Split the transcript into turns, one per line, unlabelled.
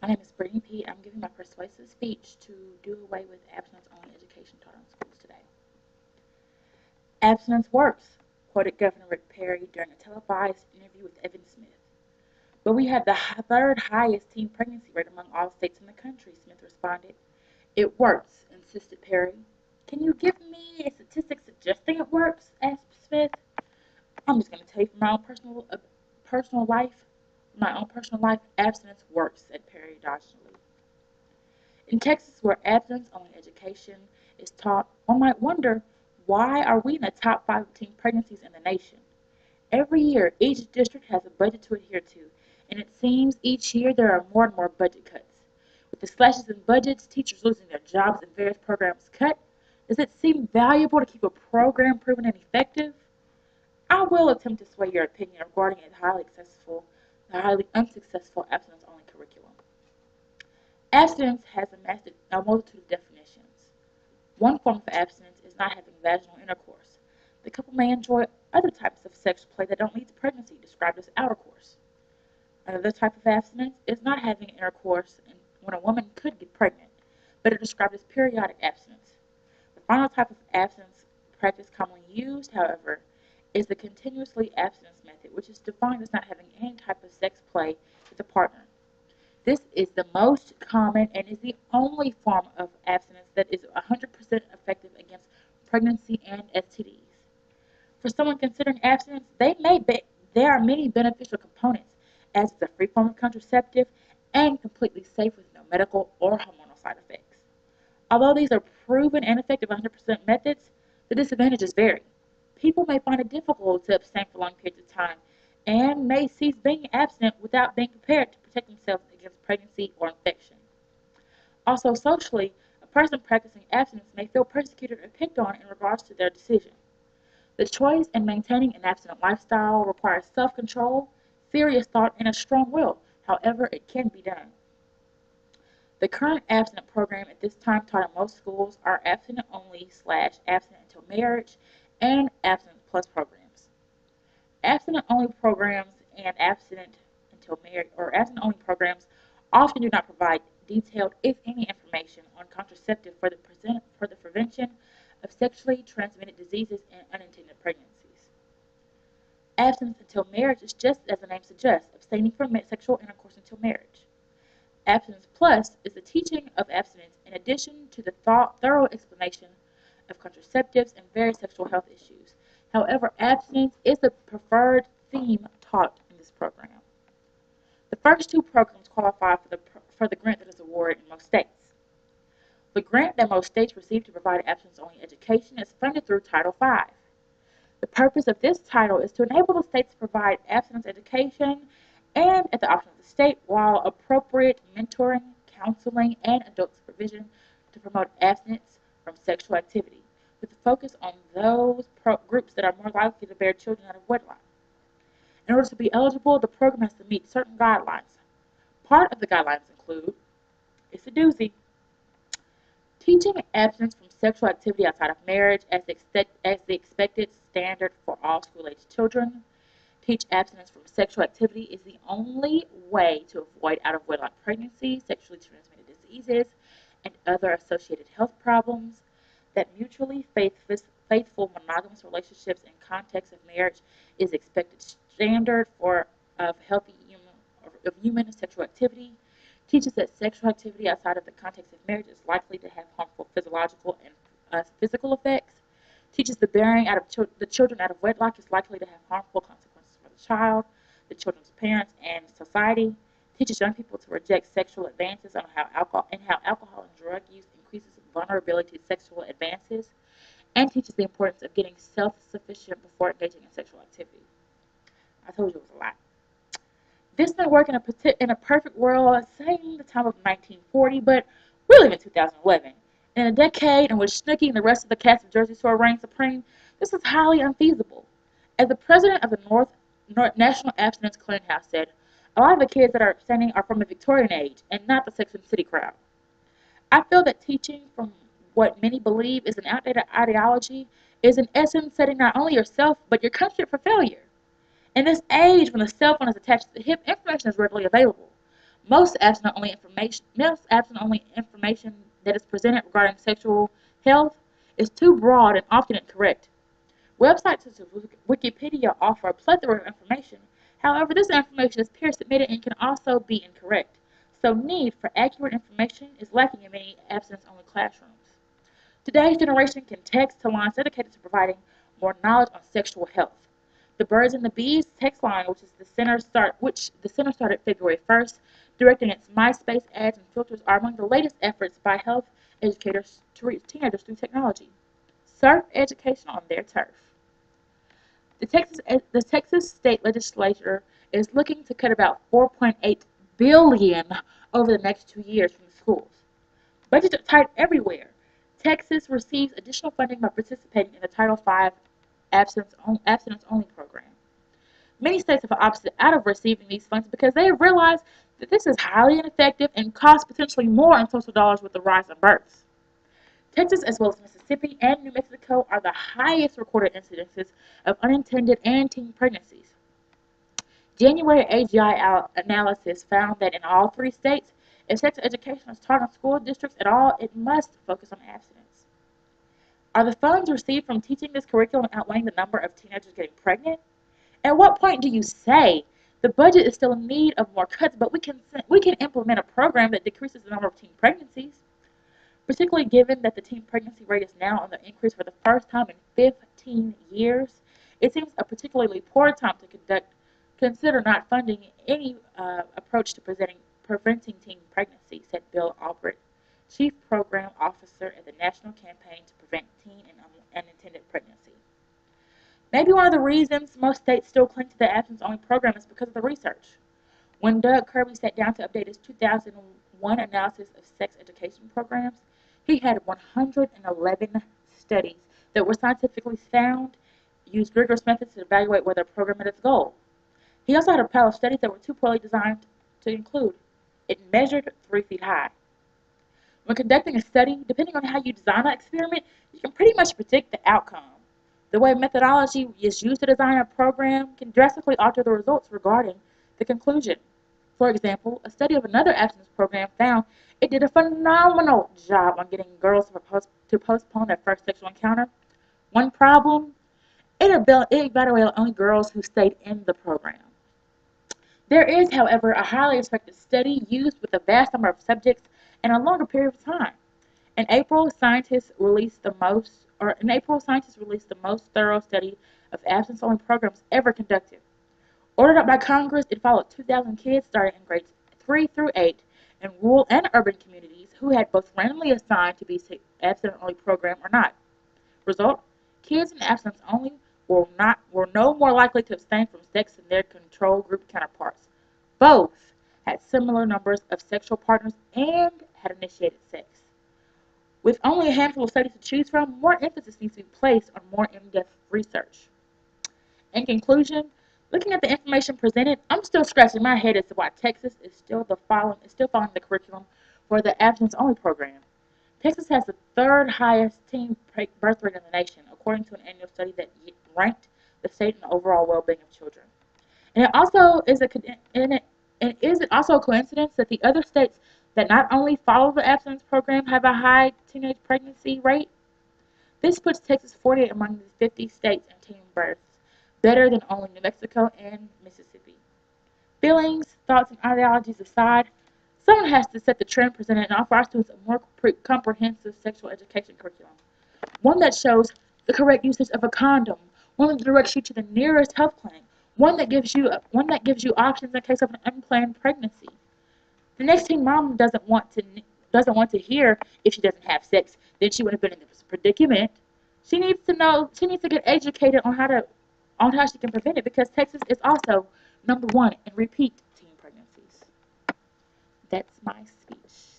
My name is Brittany P. I'm giving my persuasive speech to do away with abstinence-only education taught in schools today. Abstinence works, quoted Governor Rick Perry during a televised interview with Evan Smith. But we have the third highest teen pregnancy rate among all states in the country, Smith responded. It works, insisted Perry. Can you give me a statistic suggesting it works? Asked Smith. I'm just going to tell you from my own personal life, abstinence works, said Perry dodgingly. In Texas, where abstinence-only education is taught, one might wonder, why are we in the top 5 of teen pregnancies in the nation? Every year, each district has a budget to adhere to, and it seems each year there are more and more budget cuts. With the slashes in budgets, teachers losing their jobs, and various programs cut, does it seem valuable to keep a program proven ineffective? I will attempt to sway your opinion regarding a highly unsuccessful abstinence-only curriculum. Abstinence has a multitude of definitions. One form of abstinence is not having vaginal intercourse. The couple may enjoy other types of sexual play that don't lead to pregnancy, described as outercourse. Another type of abstinence is not having intercourse when a woman could get pregnant, but it is described as periodic abstinence. The final type of abstinence practice commonly used, however, is the continuously abstinence method, which is defined as not having any type of sex play with a partner. This is the most common and is the only form of abstinence that is 100% effective against pregnancy and STDs. For someone considering abstinence, there are many beneficial components, as is a free form of contraceptive and completely safe with no medical or hormonal side effects. Although these are proven and effective 100% methods, the disadvantages vary. People may find it difficult to abstain for long periods of time and may cease being abstinent without being prepared to protect themselves against pregnancy or infection. Also, socially, a person practicing abstinence may feel persecuted or picked on in regards to their decision. The choice in maintaining an abstinent lifestyle requires self-control, serious thought, and a strong will. However, it can be done. The current abstinent program at this time taught in most schools are abstinent only / abstinent until marriage and abstinent plus programs. Abstinent only programs and abstinent until marriage or abstinent only programs often do not provide detailed, if any, information on contraceptive for the prevention of sexually transmitted diseases and unintended pregnancies. Abstinence until marriage is just as the name suggests, abstaining from sexual intercourse until marriage. Abstinence Plus is the teaching of abstinence in addition to the thorough explanation of contraceptives and various sexual health issues. However, abstinence is the preferred theme taught in this program. The first two programs qualify for the grant that is awarded in most states. The grant that most states receive to provide abstinence-only education is funded through Title V. The purpose of this title is to enable the states to provide abstinence education and at the option of the state, while appropriate mentoring, counseling, and adult supervision to promote abstinence from sexual activity, with a focus on those groups that are more likely to bear children out of wedlock. In order to be eligible, the program has to meet certain guidelines. Part of the guidelines include, it's a doozy, teaching abstinence from sexual activity outside of marriage as the expected standard for all school-aged children. Teach abstinence from sexual activity is the only way to avoid out-of-wedlock pregnancy, sexually transmitted diseases, and other associated health problems. That mutually faithful monogamous relationships in context of marriage is expected standard of human sexual activity. Teaches that sexual activity outside of the context of marriage is likely to have harmful physiological and physical effects. Teaches the bearing the children out of wedlock is likely to have harmful consequences for the child, the children's parents, and society. Teaches young people to reject sexual advances on how alcohol and drug use increases vulnerability to sexual advances, and teaches the importance of getting self-sufficient before engaging in sexual activity. I told you it was a lot. This may work in a perfect world, saying the time of 1940, but we live in 2011. In a decade in which Snooki and the rest of the cast of Jersey Shore reign supreme, this is highly unfeasible. As the president of the North National Abstinence Clearinghouse said, a lot of the kids that are abstaining are from the Victorian age and not the Sex and the City crowd. I feel that teaching from what many believe is an outdated ideology is in essence setting not only yourself but your country up for failure. In this age when the cell phone is attached to the hip, information is readily available. Most abstinence-only information that is presented regarding sexual health is too broad and often incorrect. Websites such as Wikipedia offer a plethora of information. However, this information is peer-submitted and can also be incorrect. So need for accurate information is lacking in many abstinence-only classrooms. Today's generation can text to lines dedicated to providing more knowledge on sexual health. The Birds and the Bees text line, which the center started February 1st, directing its MySpace ads and filters, are among the latest efforts by health educators to reach teenagers through technology. Surf education on their turf. The Texas state legislature is looking to cut about $4.8 billion over the next 2 years from the schools. Budgets are tight everywhere. Texas receives additional funding by participating in the Title V abstinence-only program. Many states have opted out of receiving these funds because they have realized that this is highly ineffective and costs potentially more in social dollars with the rise in births. Texas, as well as Mississippi and New Mexico, are the highest recorded incidences of unintended and teen pregnancies. January AGI analysis found that in all 3 states, if sex education is taught in school districts at all, it must focus on abstinence. Are the funds received from teaching this curriculum outweighing the number of teenagers getting pregnant? At what point do you say the budget is still in need of more cuts, but we can implement a program that decreases the number of teen pregnancies? Particularly given that the teen pregnancy rate is now on the increase for the first time in 15 years, it seems a particularly poor time to consider not funding any approach to preventing teen pregnancy, said Bill Albrecht, Chief Program Officer at the National Campaign to Prevent Teen and Unintended Pregnancy. Maybe one of the reasons most states still cling to the abstinence-only program is because of the research. When Doug Kirby sat down to update his 2001 analysis of sex education programs, he had 111 studies that were scientifically sound, used rigorous methods to evaluate whether a program met its goal. He also had a pile of studies that were too poorly designed to include. It measured 3 feet high. When conducting a study, depending on how you design an experiment, you can pretty much predict the outcome. The way methodology is used to design a program can drastically alter the results regarding the conclusion. For example, a study of another abstinence program found it did a phenomenal job on getting girls to postpone their first sexual encounter. One problem, it evaluated only girls who stayed in the program. There is, however, a highly respected study used with a vast number of subjects and a longer period of time. In April, scientists released the most thorough study of abstinence-only programs ever conducted. Ordered up by Congress, it followed 2,000 kids starting in grades 3 through 8 in rural and urban communities who had both randomly assigned to be abstinence-only program or not. Result: kids in abstinence-only were no more likely to abstain from sex than their control group counterparts. Both had similar numbers of sexual partners and had initiated sex. With only a handful of studies to choose from, more emphasis needs to be placed on more in-depth research. In conclusion, looking at the information presented, I'm still scratching my head as to why Texas is still following the curriculum for the abstinence-only program. Texas has the 3rd highest teen birth rate in the nation, according to an annual study that ranked the state in the overall well-being of children. And is it also a coincidence that the other states that not only follow the abstinence program have a high teenage pregnancy rate? This puts Texas 48 among the 50 states in teen births, better than only New Mexico and Mississippi. Feelings, thoughts, and ideologies aside, someone has to set the trend presented and offer our students a more comprehensive sexual education curriculum. One that shows the correct usage of a condom, one that directs you to the nearest health clinic, one that gives you options in case of an unplanned pregnancy. The next teen mom doesn't want to hear if she doesn't have sex, then she would have been in this predicament. She needs to get educated on how she can prevent it, because Texas is also #1 in repeat teen pregnancies. That's my speech.